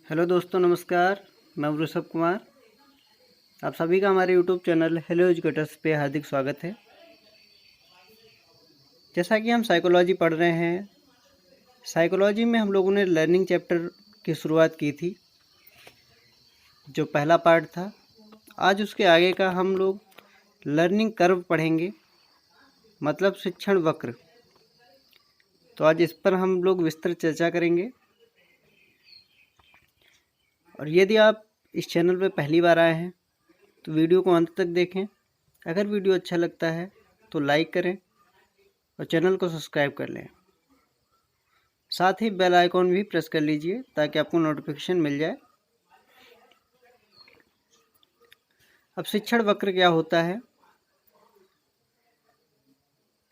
Hello दोस्तों, नमस्कार। मैं वृषभ कुमार। आप सभी का हमारे यूट्यूब चैनल हेलो एजुकेटर्स पे हार्दिक स्वागत है। जैसा कि हम साइकोलॉजी पढ़ रहे हैं, साइकोलॉजी में हम लोगों ने लर्निंग चैप्टर की शुरुआत की थी, जो पहला पार्ट था। आज उसके आगे का हम लोग लर्निंग कर्व पढ़ेंगे, मतलब शिक्षण वक्र। तो आज इस पर हम लोग विस्तृत चर्चा करेंगे। और यदि आप इस चैनल पर पहली बार आए हैं तो वीडियो को अंत तक देखें। अगर वीडियो अच्छा लगता है तो लाइक करें और चैनल को सब्सक्राइब कर लें। साथ ही बेल आइकॉन भी प्रेस कर लीजिए ताकि आपको नोटिफिकेशन मिल जाए। अब शिक्षण वक्र क्या होता है?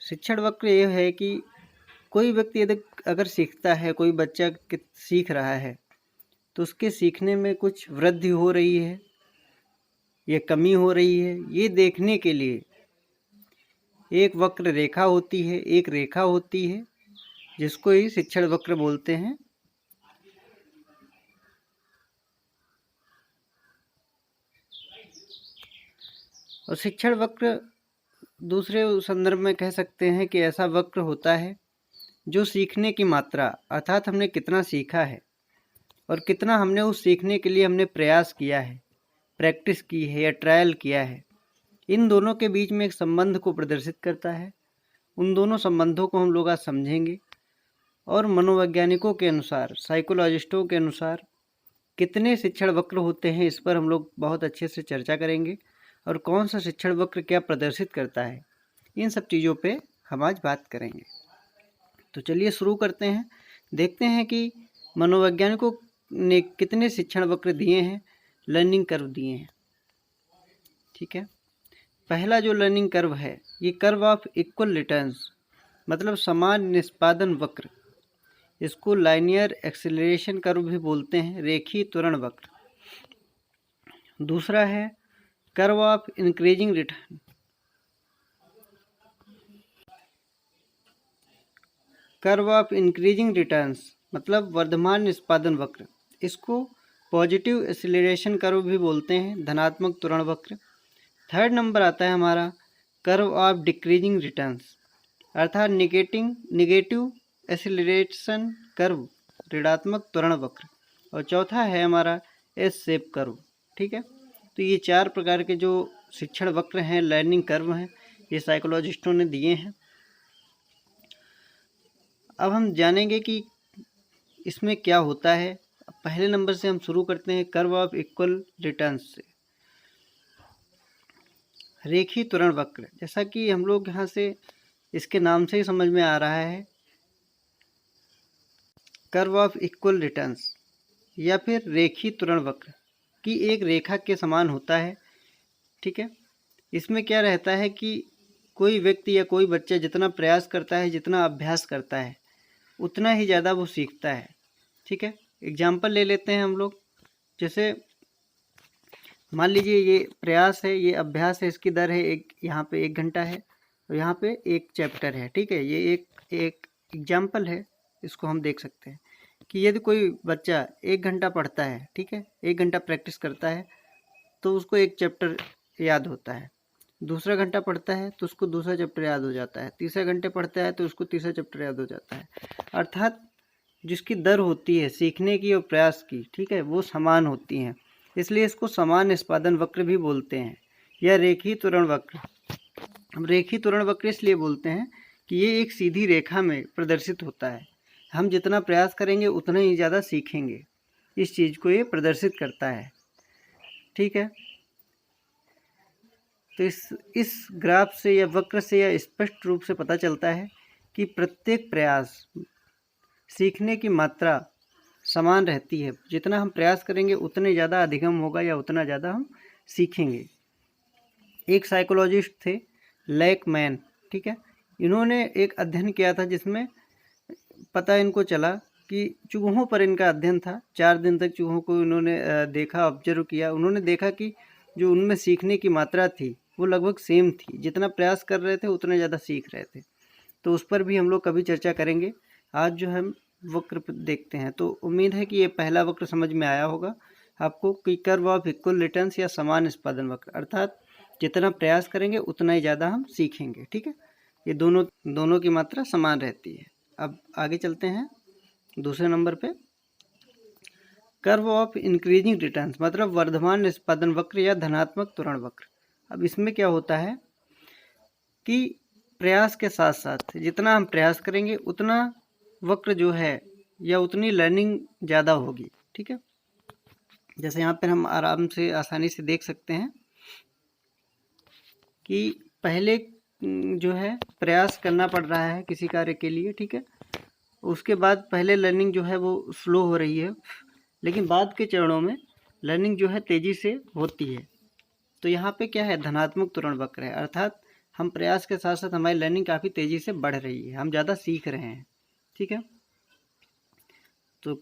शिक्षण वक्र ये है कि कोई व्यक्ति यदि अगर सीखता है, कोई बच्चा सीख रहा है, तो उसके सीखने में कुछ वृद्धि हो रही है या कमी हो रही है, ये देखने के लिए एक वक्र रेखा होती है, एक रेखा होती है, जिसको ही शिक्षण वक्र बोलते हैं। और शिक्षण वक्र दूसरे संदर्भ में कह सकते हैं कि ऐसा वक्र होता है जो सीखने की मात्रा, अर्थात हमने कितना सीखा है और कितना हमने उस सीखने के लिए हमने प्रयास किया है, प्रैक्टिस की है या ट्रायल किया है, इन दोनों के बीच में एक संबंध को प्रदर्शित करता है। उन दोनों संबंधों को हम लोग आज समझेंगे और मनोवैज्ञानिकों के अनुसार, साइकोलॉजिस्टों के अनुसार कितने शिक्षण वक्र होते हैं, इस पर हम लोग बहुत अच्छे से चर्चा करेंगे। और कौन सा शिक्षण वक्र क्या प्रदर्शित करता है, इन सब चीज़ों पे हम आज बात करेंगे। तो चलिए शुरू करते हैं। देखते हैं कि मनोवैज्ञानिकों ने कितने शिक्षण वक्र दिए हैं, लर्निंग कर्व दिए हैं। ठीक है, पहला जो लर्निंग कर्व है, ये कर्व ऑफ इक्वल रिटर्न्स, मतलब समान निष्पादन वक्र। इसको लाइनियर एक्सेलरेशन कर्व भी बोलते हैं, रेखीय त्वरण वक्र। दूसरा है curve of increasing return, curve of increasing returns, मतलब वर्धमान निष्पादन वक्र। इसको पॉजिटिव एक्सेलरेशन कर्व भी बोलते हैं, धनात्मक त्वरण वक्र। थर्ड नंबर आता है हमारा कर्व ऑफ डिक्रीजिंग रिटर्न्स, अर्थात निगेटिव एक्सेलरेशन कर्व, ऋणात्मक त्वरण वक्र। और चौथा है हमारा एस शेप कर्व। ठीक है, तो ये चार प्रकार के जो शिक्षण वक्र हैं, लर्निंग कर्व हैं, ये साइकोलॉजिस्टों ने दिए हैं। अब हम जानेंगे कि इसमें क्या होता है। पहले नंबर से हम शुरू करते हैं, कर्व ऑफ इक्वल रिटर्न्स से। रेखीय त्वरण वक्र, जैसा कि हम लोग यहाँ से इसके नाम से ही समझ में आ रहा है, कर्व ऑफ इक्वल रिटर्न्स या फिर रेखीय त्वरण वक्र की एक रेखा के समान होता है। ठीक है, इसमें क्या रहता है कि कोई व्यक्ति या कोई बच्चा जितना प्रयास करता है, जितना अभ्यास करता है, उतना ही ज़्यादा वो सीखता है। ठीक है, एग्जाम्पल ले लेते हैं हम लोग। जैसे मान लीजिए ये प्रयास है, ये अभ्यास है, इसकी दर है यहाँ पे 1 घंटा है और यहाँ पे 1 चैप्टर है। ठीक है, ये एक एग्जाम्पल है, इसको हम देख सकते हैं कि यदि कोई बच्चा 1 घंटा पढ़ता है, ठीक है, 1 घंटा प्रैक्टिस करता है, तो उसको 1 चैप्टर याद होता है। दूसरा घंटा पढ़ता है तो उसको दूसरा चैप्टर याद हो जाता है। तीसरा घंटे पढ़ता है तो उसको तीसरा चैप्टर याद हो जाता है। अर्थात जिसकी दर होती है सीखने की और प्रयास की, ठीक है, वो समान होती हैं, इसलिए इसको समान निष्पादन वक्र भी बोलते हैं या रेखीय त्वरण वक्र। हम रेखीय त्वरण वक्र इसलिए बोलते हैं कि ये एक सीधी रेखा में प्रदर्शित होता है। हम जितना प्रयास करेंगे उतना ही ज़्यादा सीखेंगे, इस चीज़ को ये प्रदर्शित करता है। ठीक है, तो इस ग्राफ से या वक्र से या स्पष्ट रूप से पता चलता है कि प्रत्येक प्रयास, सीखने की मात्रा समान रहती है। जितना हम प्रयास करेंगे उतने ज़्यादा अधिगम होगा या उतना ज़्यादा हम सीखेंगे। एक साइकोलॉजिस्ट थे, लैकमैन। ठीक है, इन्होंने एक अध्ययन किया था जिसमें पता इनको चला कि चूहों पर इनका अध्ययन था। 4 दिन तक चूहों को इन्होंने देखा, ऑब्जर्व किया। उन्होंने देखा कि जो उनमें सीखने की मात्रा थी वो लगभग सेम थी, जितना प्रयास कर रहे थे उतना ज़्यादा सीख रहे थे। तो उस पर भी हम लोग कभी चर्चा करेंगे। आज जो हम वक्र पे देखते हैं। तो उम्मीद है कि ये पहला वक्र समझ में आया होगा आपको कि कर्व ऑफ इक्वल रिटर्न्स या समान निष्पादन वक्र, अर्थात जितना प्रयास करेंगे उतना ही ज़्यादा हम सीखेंगे। ठीक है, ये दोनों की मात्रा समान रहती है। अब आगे चलते हैं दूसरे नंबर पे, कर्व ऑफ इंक्रीजिंग रिटर्न्स मतलब वर्धमान निष्पादन वक्र या धनात्मक त्वरण वक्र। अब इसमें क्या होता है कि प्रयास के साथ साथ जितना हम प्रयास करेंगे उतना वक्र जो है या उतनी लर्निंग ज़्यादा होगी। ठीक है, जैसे यहाँ पर हम आराम से आसानी से देख सकते हैं कि पहले जो है प्रयास करना पड़ रहा है किसी कार्य के लिए। ठीक है, उसके बाद पहले लर्निंग जो है वो स्लो हो रही है, लेकिन बाद के चरणों में लर्निंग जो है तेज़ी से होती है। तो यहाँ पे क्या है, धनात्मक त्वरण वक्र है, अर्थात हम प्रयास के साथ साथ हमारी लर्निंग काफ़ी तेज़ी से बढ़ रही है, हम ज़्यादा सीख रहे हैं। ठीक है, तो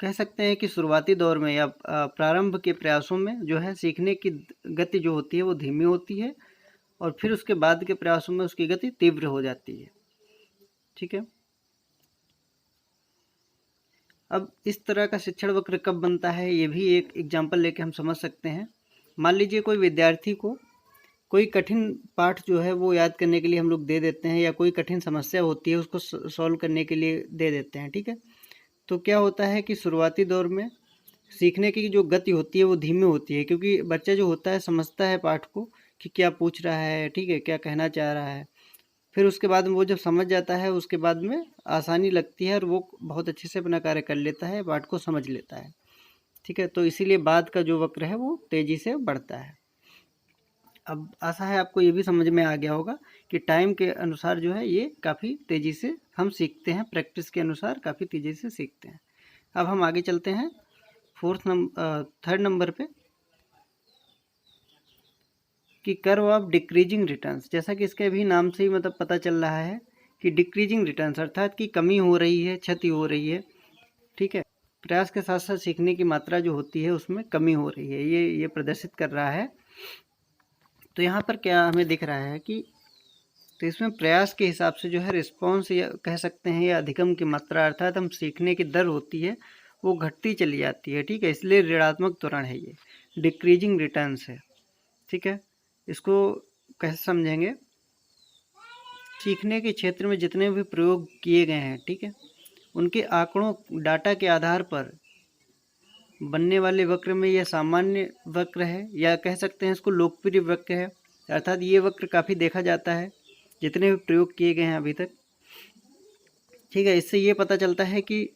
कह सकते हैं कि शुरुआती दौर में या प्रारंभ के प्रयासों में जो है सीखने की गति जो होती है वो धीमी होती है, और फिर उसके बाद के प्रयासों में उसकी गति तीव्र हो जाती है। ठीक है, अब इस तरह का शिक्षण वक्र कब बनता है, ये भी एक एग्जाम्पल लेके हम समझ सकते हैं। मान लीजिए कोई विद्यार्थी को कोई कठिन पाठ जो है वो याद करने के लिए हम लोग दे देते हैं, या कोई कठिन समस्या होती है उसको सॉल्व करने के लिए दे देते हैं। ठीक है, तो क्या होता है कि शुरुआती दौर में सीखने की जो गति होती है वो धीमी होती है, क्योंकि बच्चा जो होता है समझता है पाठ को कि क्या पूछ रहा है, ठीक है, क्या कहना चाह रहा है। फिर उसके बाद में वो जब समझ जाता है उसके बाद में आसानी लगती है और वो बहुत अच्छे से अपना कार्य कर लेता है, पाठ को समझ लेता है। ठीक है, तो इसीलिए बाद का जो वक्र है वो तेज़ी से बढ़ता है। अब आशा है आपको ये भी समझ में आ गया होगा कि टाइम के अनुसार जो है ये काफ़ी तेज़ी से हम सीखते हैं, प्रैक्टिस के अनुसार काफ़ी तेज़ी से सीखते हैं। अब हम आगे चलते हैं थर्ड नंबर पे कि कर्व ऑफ डिक्रीजिंग रिटर्न्स। जैसा कि इसके भी नाम से ही मतलब पता चल रहा है कि डिक्रीजिंग रिटर्न्स अर्थात कि कमी हो रही है, क्षति हो रही है। ठीक है, प्रयास के साथ साथ सीखने की मात्रा जो होती है उसमें कमी हो रही है, ये प्रदर्शित कर रहा है। तो यहाँ पर क्या हमें दिख रहा है कि तो इसमें प्रयास के हिसाब से जो है रिस्पॉन्स या कह सकते हैं या अधिगम की मात्रा अर्थात हम सीखने की दर होती है वो घटती चली जाती है। ठीक है, इसलिए ऋणात्मक त्वरण है, ये डिक्रीजिंग रिटर्न्स है। ठीक है, इसको कैसे समझेंगे, सीखने के क्षेत्र में जितने भी प्रयोग किए गए हैं, ठीक है, उनके आंकड़ों डाटा के आधार पर बनने वाले वक्र में यह सामान्य वक्र है, या कह सकते हैं इसको लोकप्रिय वक्र है। अर्थात ये वक्र काफ़ी देखा जाता है जितने भी प्रयोग किए गए हैं अभी तक। ठीक है, इससे ये पता चलता है कि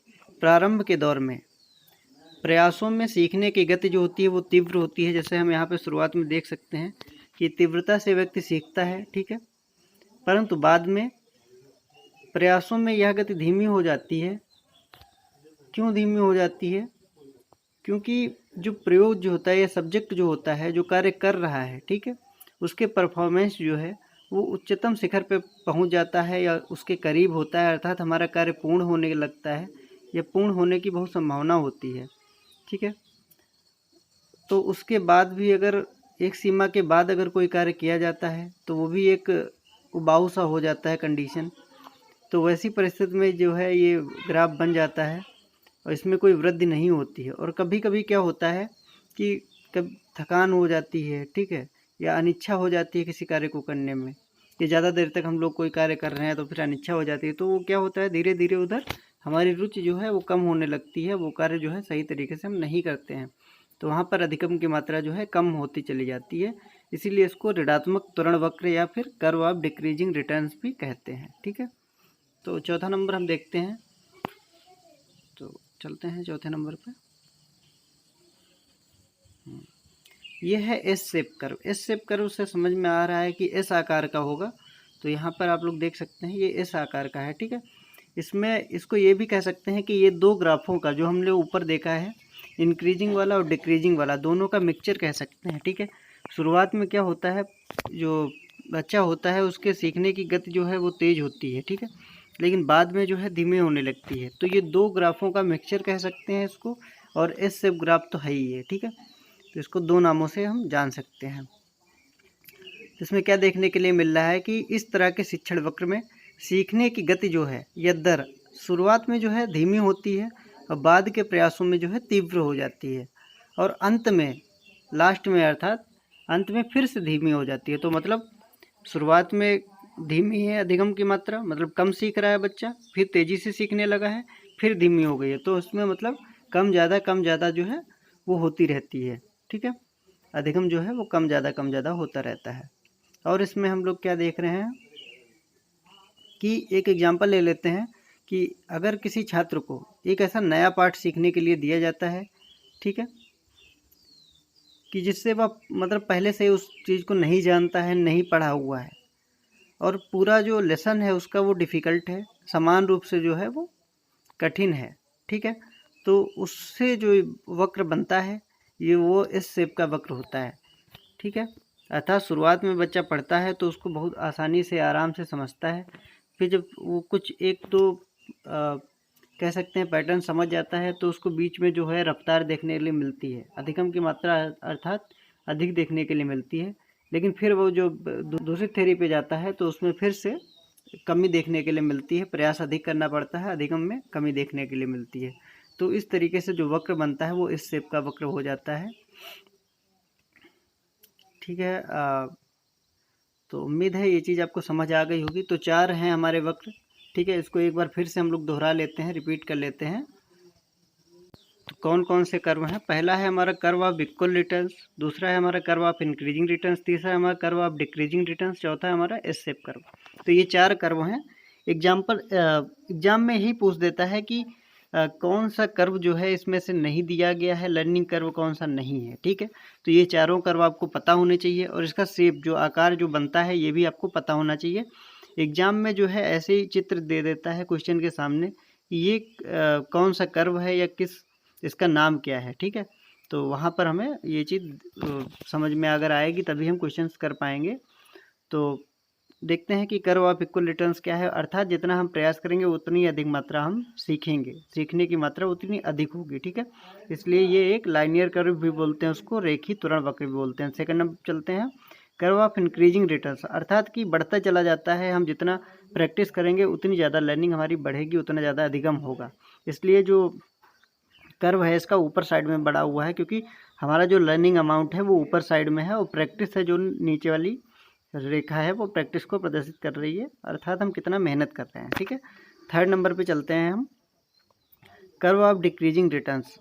प्रारंभ के दौर में प्रयासों में सीखने की गति जो होती है वो तीव्र होती है। जैसे हम यहाँ पे शुरुआत में देख सकते हैं कि तीव्रता से व्यक्ति सीखता है। ठीक है, परंतु बाद में प्रयासों में यह गति धीमी हो जाती है। क्यों धीमी हो जाती है? क्योंकि जो प्रयोग जो होता है या सब्जेक्ट जो होता है जो कार्य कर रहा है, ठीक है, उसके परफॉर्मेंस जो है वो उच्चतम शिखर पे पहुंच जाता है या उसके करीब होता है, अर्थात हमारा कार्य पूर्ण होने लगता है या पूर्ण होने की बहुत संभावना होती है। ठीक है, तो उसके बाद भी अगर एक सीमा के बाद अगर कोई कार्य किया जाता है तो वो भी एक उबाऊ सा हो जाता है कंडीशन। तो वैसी परिस्थिति में जो है ये ग्राफ बन जाता है और इसमें कोई वृद्धि नहीं होती है। और कभी कभी क्या होता है कि कब थकान हो जाती है, ठीक है, या अनिच्छा हो जाती है किसी कार्य को करने में, कि ज़्यादा देर तक हम लोग कोई कार्य कर रहे हैं तो फिर अनिच्छा हो जाती है। तो वो क्या होता है, धीरे धीरे उधर हमारी रुचि जो है वो कम होने लगती है, वो कार्य जो है सही तरीके से हम नहीं करते हैं, तो वहाँ पर अधिगम की मात्रा जो है कम होती चली जाती है। इसीलिए इसको ऋणात्मक त्वरण वक्र या फिर कर्व ऑफ डिक्रीजिंग रिटर्न्स भी कहते हैं। ठीक है, तो चौथा नंबर हम देखते हैं, तो चलते हैं चौथे नंबर पे। ये है S shape curve. S shape curve से समझ में आ रहा है कि एस आकार का होगा। तो यहाँ पर आप लोग देख सकते हैं ये एस आकार का है। ठीक है, इसमें इसको ये भी कह सकते हैं कि ये दो ग्राफों का जो हमने ऊपर देखा है, इंक्रीजिंग वाला और डिक्रीजिंग वाला, दोनों का मिक्सचर कह सकते हैं। ठीक है, शुरुआत में क्या होता है, जो बच्चा होता है उसके सीखने की गति जो है वो तेज़ होती है। ठीक है, लेकिन बाद में जो है धीमे होने लगती है। तो ये दो ग्राफों का मिक्सचर कह सकते हैं इसको, और एस शेप ग्राफ तो है ही है। ठीक है, तो इसको दो नामों से हम जान सकते हैं। इसमें क्या देखने के लिए मिल रहा है कि इस तरह के शिक्षण वक्र में सीखने की गति जो है या दर शुरुआत में जो है धीमी होती है और बाद के प्रयासों में जो है तीव्र हो जाती है, और अंत में, लास्ट में अर्थात अंत में फिर से धीमी हो जाती है। तो मतलब शुरुआत में धीमी है अधिगम की मात्रा, मतलब कम सीख रहा है बच्चा, फिर तेज़ी से सीखने लगा है, फिर धीमी हो गई है। तो उसमें मतलब कम ज़्यादा जो है वो होती रहती है। ठीक है, अधिगम जो है वो कम ज़्यादा होता रहता है। और इसमें हम लोग क्या देख रहे हैं कि एक एग्जाम्पल ले लेते हैं कि अगर किसी छात्र को एक ऐसा नया पाठ सीखने के लिए दिया जाता है, ठीक है, कि जिससे वह मतलब पहले से उस चीज़ को नहीं जानता है, नहीं पढ़ा हुआ है, और पूरा जो लेसन है उसका वो डिफ़िकल्ट है, समान रूप से जो है वो कठिन है। ठीक है, तो उससे जो वक्र बनता है ये वो इस शेप का वक्र होता है। ठीक है, अर्थात शुरुआत में बच्चा पढ़ता है तो उसको बहुत आसानी से आराम से समझता है, फिर जब वो कुछ एक दो कह सकते हैं पैटर्न समझ जाता है तो उसको बीच में जो है रफ्तार देखने के लिए मिलती है, अधिगम की मात्रा अर्थात अधिक देखने के लिए मिलती है। लेकिन फिर वो जो दूसरी थ्योरी पे जाता है तो उसमें फिर से कमी देखने के लिए मिलती है, प्रयास अधिक करना पड़ता है, अधिगम में कमी देखने के लिए मिलती है। तो इस तरीके से जो वक्र बनता है वो इस शेप का वक्र हो जाता है। ठीक है, तो उम्मीद है ये चीज़ आपको समझ आ गई होगी। तो 4 हैं हमारे वक्र। ठीक है, इसको एक बार फिर से हम लोग दोहरा लेते हैं, रिपीट कर लेते हैं। तो कौन कौन से कर्व हैं? पहला है हमारा कर्व ऑफ इक्वल रिटर्न्स, दूसरा है हमारा कर्व ऑफ इंक्रीजिंग रिटर्न्स, तीसरा है हमारा कर्व ऑफ डिक्रीजिंग रिटर्न्स, चौथा है हमारा एस शेप कर्व। तो ये 4 कर्व हैं। एग्जाम में ही पूछ देता है कि कौन सा कर्व जो है इसमें से नहीं दिया गया है, लर्निंग कर्व कौन सा नहीं है। ठीक है, तो ये चारों कर्व आपको पता होने चाहिए, और इसका शेप जो आकार जो बनता है ये भी आपको पता होना चाहिए। एग्जाम में जो है ऐसे ही चित्र दे देता है क्वेश्चन के सामने कि ये कौन सा कर्व है या किस इसका नाम क्या है। ठीक है, तो वहाँ पर हमें ये चीज़ समझ में अगर आएगी तभी हम क्वेश्चंस कर पाएंगे। तो देखते हैं कि कर्व ऑफ इक्वल रिटर्न्स क्या है, अर्थात जितना हम प्रयास करेंगे उतनी अधिक मात्रा हम सीखेंगे, सीखने की मात्रा उतनी अधिक होगी। ठीक है, इसलिए ये एक लाइनियर कर्व भी बोलते हैं उसको, रेखी त्वरण वक्र भी बोलते हैं। सेकंड नंबर चलते हैं, कर्व ऑफ इंक्रीजिंग रिटर्न्स, अर्थात कि बढ़ता चला जाता है, हम जितना प्रैक्टिस करेंगे उतनी ज़्यादा लर्निंग हमारी बढ़ेगी, उतना ज़्यादा अधिगम होगा। इसलिए जो कर्व है इसका ऊपर साइड में बढ़ा हुआ है, क्योंकि हमारा जो लर्निंग अमाउंट है वो ऊपर साइड में है, और प्रैक्टिस है जो नीचे वाली रेखा है वो प्रैक्टिस को प्रदर्शित कर रही है, अर्थात हम कितना मेहनत कर रहे हैं। ठीक है, थर्ड नंबर पे चलते हैं हम, कर्व ऑफ डिक्रीजिंग रिटर्न्स,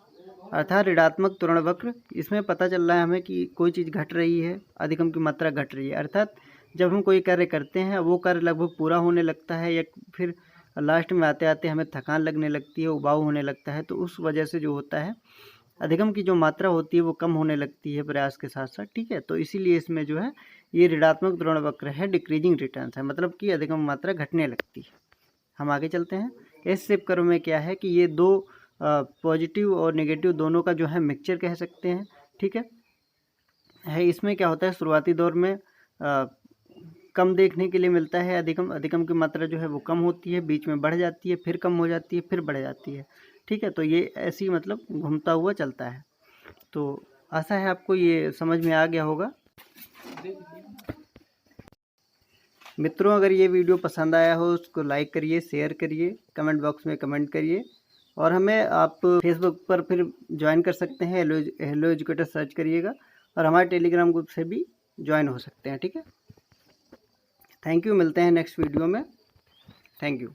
अर्थात ऋणात्मक त्वरण वक्र। इसमें पता चल रहा है हमें कि कोई चीज़ घट रही है, अधिगम की मात्रा घट रही है, अर्थात जब हम कोई कार्य करते हैं वो कार्य लगभग पूरा होने लगता है या फिर लास्ट में आते आते हमें थकान लगने लगती है, उबाऊ होने लगता है, तो उस वजह से जो होता है अधिगम की जो मात्रा होती है वो कम होने लगती है प्रयास के साथ साथ। ठीक है, तो इसीलिए इसमें जो है ये ऋणात्मक त्वरण वक्र है, डिक्रीजिंग रिटर्न्स है, मतलब कि अधिगम मात्रा घटने लगती है। हम आगे चलते हैं। एस शेप कर्व में क्या है कि ये दो पॉजिटिव और नेगेटिव दोनों का जो है मिक्सचर कह सकते हैं। ठीक है, इसमें क्या होता है शुरुआती दौर में कम देखने के लिए मिलता है, अधिगम की मात्रा जो है वो कम होती है, बीच में बढ़ जाती है, फिर कम हो जाती है, फिर बढ़ जाती है। ठीक है, तो ये ऐसी मतलब घूमता हुआ चलता है। तो आशा है आपको ये समझ में आ गया होगा। मित्रों, अगर ये वीडियो पसंद आया हो उसको लाइक करिए, शेयर करिए, कमेंट बॉक्स में कमेंट करिए, और हमें आप फेसबुक पर फिर ज्वाइन कर सकते हैं, हेलो एजुकेटर सर्च करिएगा, और हमारे टेलीग्राम ग्रुप से भी ज्वाइन हो सकते हैं। ठीक है, थैंक यू, मिलते हैं नेक्स्ट वीडियो में। Thank you.